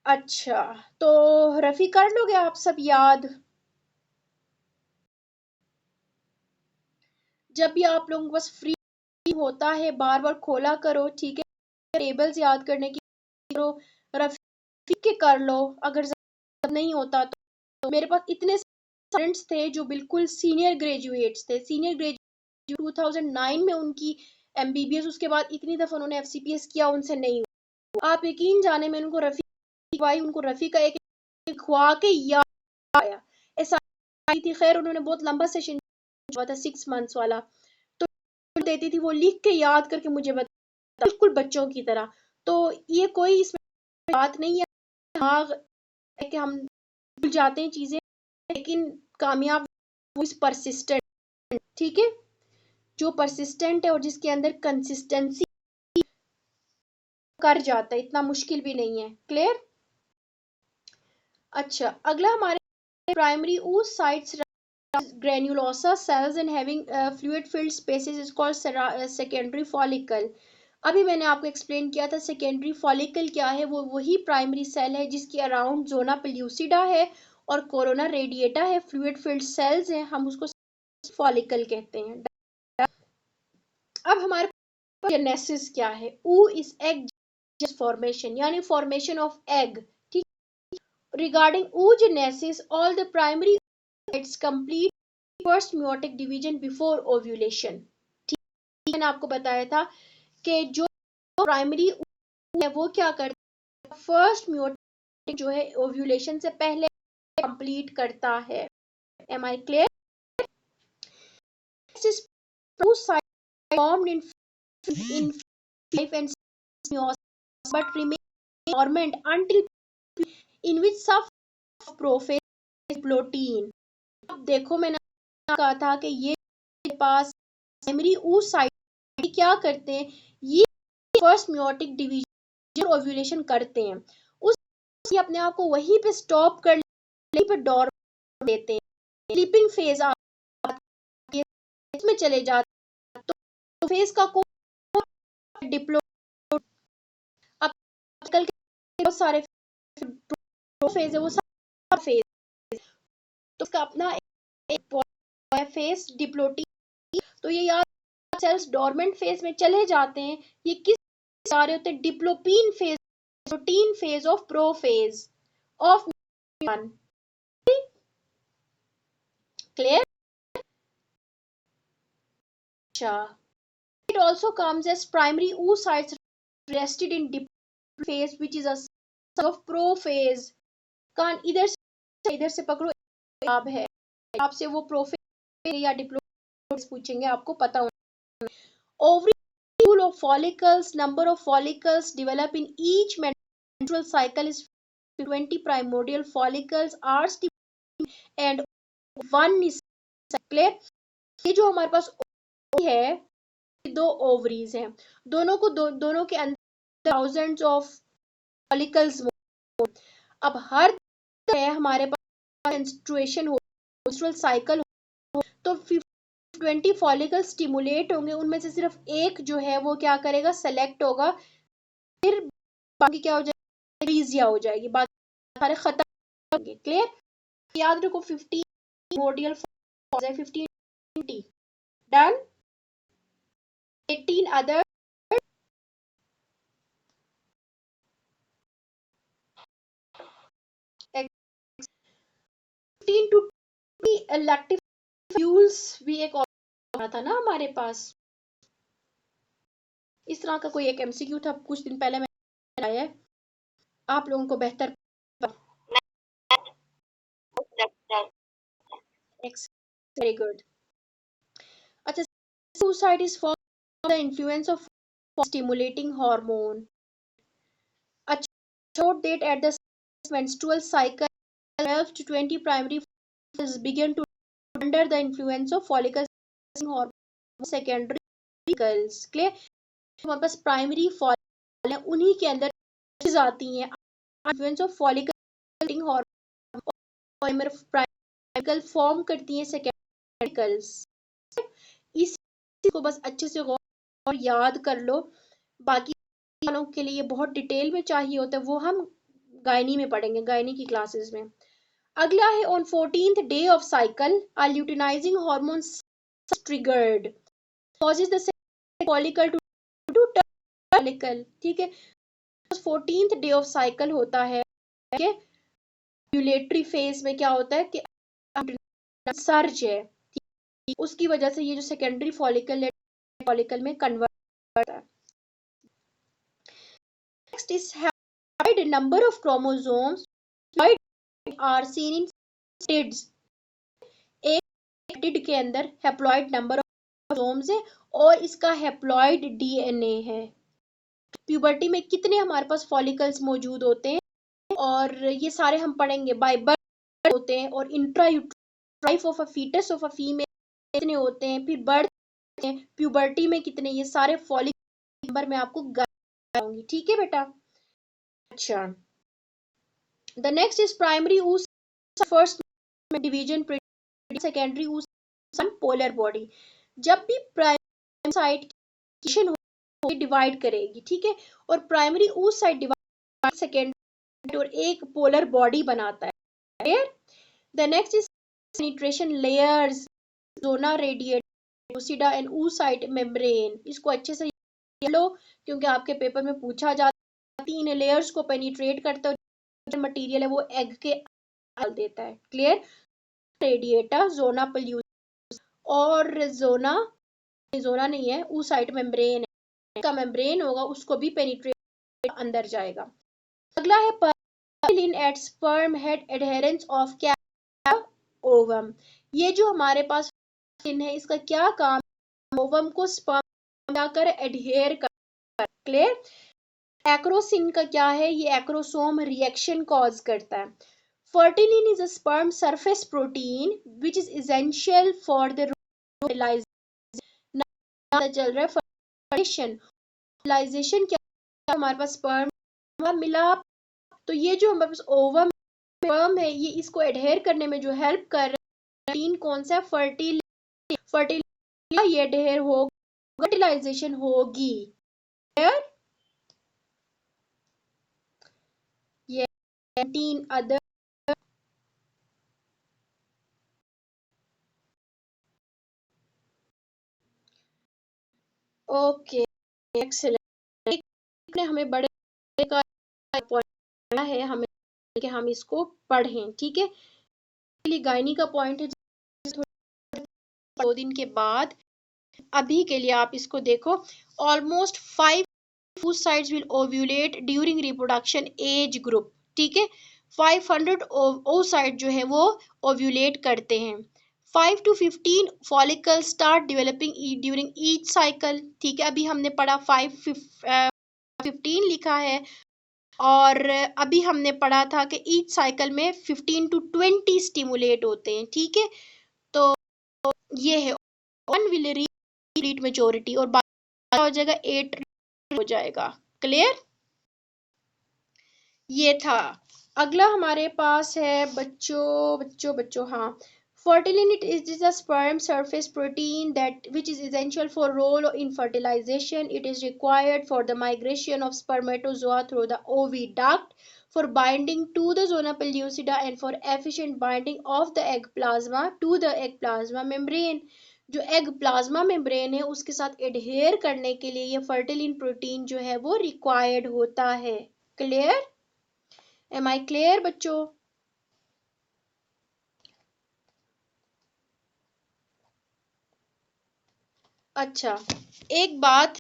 अच्छा, तो रफी कर लोगे आप सब याद? जब भी आप लोगों को बस फ्री होता है बार बार खोला करो, ठीक है? टेबल्स याद करने की करो, रफी के कर लो। अगर नहीं होता तो मेरे पास इतने स्टूडेंट्स थे जो बिल्कुल सीनियर ग्रेजुएट्स थे, सीनियर ग्रेजुएट 2009 में उनकी एमबीबीएस, उसके बाद इतनी दफा उन्होंने एफसीपीएस किया, उनसे नहीं हुआ। आप यकीन जाने में उनको रफी खुआई, उनको रफी का एक खुआ के याद आया। ऐसा थी, खैर उन्होंने बहुत लंबा सेशन हुआ था 6 मंथ्स वाला, तो देती थी वो लिख के याद करके मुझे बता, बिल्कुल बच्चों की तरह। तो ये कोई इसमें बात नहीं है हाँ कि हम भूल जाते हैं चीजें, लेकिन कामयाब वो इस परसिस्टेंट, ठीक है, जो परसिस्टेंट है और जिसके अंदर कंसिस्टेंसी कर जाता है, इतना मुश्किल भी नहीं है। क्लियर? अच्छा, अगला हमारे primary oocytes granulosa cells and having fluid filled spaces is called secondary follicle. अभी मैंने आपको एक्सप्लेन किया था सेकेंडरी फॉलिकल क्या है। वो वही प्राइमरी सेल है जिसके अराउंड जोना पेल्यूसिडा है और कोरोना रेडिएटा है, फ्लूइड फिल्ड सेल्स हैं, हम उसको फॉलिकल कहते हैं। अब हमारे पास जेनेसिस क्या है? ऊ इज एग फॉर्मेशन, यानी फॉर्मेशन ऑफ एग, ठीक? Regarding oogenesis, all the primary oocytes complete first meiotic division before ovulation। ठीक, मैंने आपको बताया था कि जो प्राइमरी है वो क्या करता है, फर्स्ट मेयोटिक जो है ओव्यूलेशन से पहले कंप्लीट करता है। Am I clear? formed in 5 and 6 meiosis but remain dormant until in which sub prophase protein. अब देखो मैंने कहा था कि ये पास प्राइमरी oocyte क्या करते हैं, ये फर्स्ट मेयोटिक डिवीजन ओव्यूलेशन करते हैं, उस अपने आप को वहीं पे स्टॉप कर पे डॉर्मेंट देते हैं, स्लीपिंग फेज में चले जाते हैं। तो फेज का कोई डिप्लो, अब कल के बहुत सारे फेज है, वो सब फेज, तो उसका अपना एक फेज डिप्लोटी। तो ये याद, सेल्स डोरमेंट फेज में चले जाते हैं, ये किस आ रहे होते हैं, diplotene phase, protein phase of prophase of one. Clear? अच्छा, it also comes as primary oocytes rested in diploid phase which is a sub of prophase। कान इधर से पकड़ो, आप है आपसे वो प्रोफेज या डिप्लोइड पूछेंगे, आपको पता होना। Ovary of follicles, number of follicles develop in each menstrual cycle is 20 primordial follicles are and one is clear। ये जो हमारे पास है, दो ओवरीज हैं, दोनों को दोनों के अंदर थाउजेंड्स ऑफ फॉलिकल्स। अब हर है हमारे पास मेंस्ट्रुएशन हो, मेंस्ट्रुअल साइकिल हो, तो 20 फॉलिकल स्टिमुलेट होंगे, उनमें से सिर्फ एक जो है वो क्या करेगा, सेलेक्ट होगा, फिर बाकी क्या हो जाएगा, रीजिया हो जाएगी, बाकी सारे खत्म होंगे। क्लियर? याद रखो 15 मोडियल 15 done, 18 other 15 two elective fuels भी एक और था ना हमारे पास। इस तरह का कोई एक एमसीक्यू था कुछ दिन पहले मैंने आया है, आप लोगों को बेहतर वेरी गुड। अच्छा, suicide is for the influence of stimulating hormone। अच्छा, short date at the menstrual cycle 12 to 20 primary follicles begin to under the influence of follicle hormone secondary follicles। Clear? हमारे पास प्राइमरी फॉलिकल है, उन्हीं के अंदर आती हैं influence of follicle hormone, follicle form करती हैं सेकेंडरी। इसी को बस अच्छे से गौर और याद कर लो, बाकी वालों के लिए बहुत डिटेल में चाहिए होता है, वो हम गायनी में पढ़ेंगे, गायनी की क्लासेस में। अगला है on 14th day of cycle are luteinizing hormones triggered causes the follicle to follicle, ठीक है। 14th डे ऑफ साइकिल होता है कि ओव्यूलेटरी फेज में क्या होता है कि सर्ज है, उसकी वजह से ये जो सेकेंडरी फॉलिकल है फॉलिकल में कन्वर्ट होता है। Next is hide number of chromosomes are seen in states. एक टिड के अंदर हैप्लॉइड नंबर ऑफ क्रोमोसोम्स है और इसका हैप्लॉइड डीएनए है। प्यूबर्टी में कितने हमारे पास फॉलिकल्स मौजूद होते हैं और ये सारे हम पढ़ेंगे। बाय बर्थ होते हैं और intrauterine life of a foetus of a female कितने होते हैं, फिर बर्थ प्यूबर्टी में कितने, ये सारे फॉलिकल नंबर मैं आपको बताऊंगी, ठीक है बेटा। अच्छा, the next is primary oocyte, first division secondary oocyte polar body. जब भी प्राइमरी साइट डिवाइड करेगी, ठीक है, और प्राइमरी oocyte डिवाइड सेकेंडरी और एक पोलर बॉडी बनाता है। The next is penetration layers zona radiata pellucida and oocyte membrane. इसको अच्छे से लो क्योंकि आपके पेपर में पूछा जाता है। इन लेयर्स को पेनिट्रेट करता है, मटेरियल है वो एग के डाल देता है। क्लियर? रेडिएटा जोना पल्यूस और जोना नहीं है, oocyte मेम्ब्रेन का मेम्ब्रेन होगा उसको भी पेनिट्रेट अंदर जाएगा। अगला है पर्लिन at sperm head adherence of क्या ओवम। ये जो हमारे पास है इसका क्या काम, ओवम को स्पर्म जाकर एडहेर कर। क्लियर? एक्रोसिन का क्या है, ये एक्रोसोम रिएक्शन कॉज करता है। Fertilin is a sperm surface protein which is essential for the fertilization. चल रहा है फर्टिलाइजेशन क्या हमारे पास स्पर्म मिला, तो ये जो हमारे पास ओवम स्पर्म है ये इसको एडहेर करने में जो हेल्प कर रहा है कौन सा, फर्टिलिटी ये एडहेर हो फर्टिलाइजेशन होगी। ये 19 अदर ओके एक्सेलेंट। हमें बड़े का पॉइंट है हमें कि हम इसको पढ़ें, ठीक है। गायनी का पॉइंट है 2 दिन के बाद, अभी के लिए आप इसको देखो। Almost 5 oocytes will ovulate during reproduction age group, ठीक है। 500 oocytes जो है वो ओव्यूलेट करते हैं। 5 to 15 follicles start developing during each cycle, ठीक है। अभी हमने पढ़ा 15 लिखा है और अभी हमने पढ़ा था कि ईच साइकिल में 15 to 20 स्टिमुलेट होते हैं, ठीक है। तो ये है 1 will reach मेच्योरिटी और बाकी हो जाएगा 8 हो जाएगा। क्लियर? ये था। अगला हमारे पास है बच्चों हाँ, fertilin is a sperm surface protein that which is essential for role in fertilization. It is required for the migration of spermatozoa through the oviduct, for binding to the zona pellucida and for efficient binding of the egg plasma to the egg plasma membrane. जो egg plasma membrane है उसके साथ adhere करने के लिए ये फर्टिलिन protein जो है वो रिक्वायर्ड होता है। क्लियर? एम आई क्लियर बच्चों? अच्छा, एक बात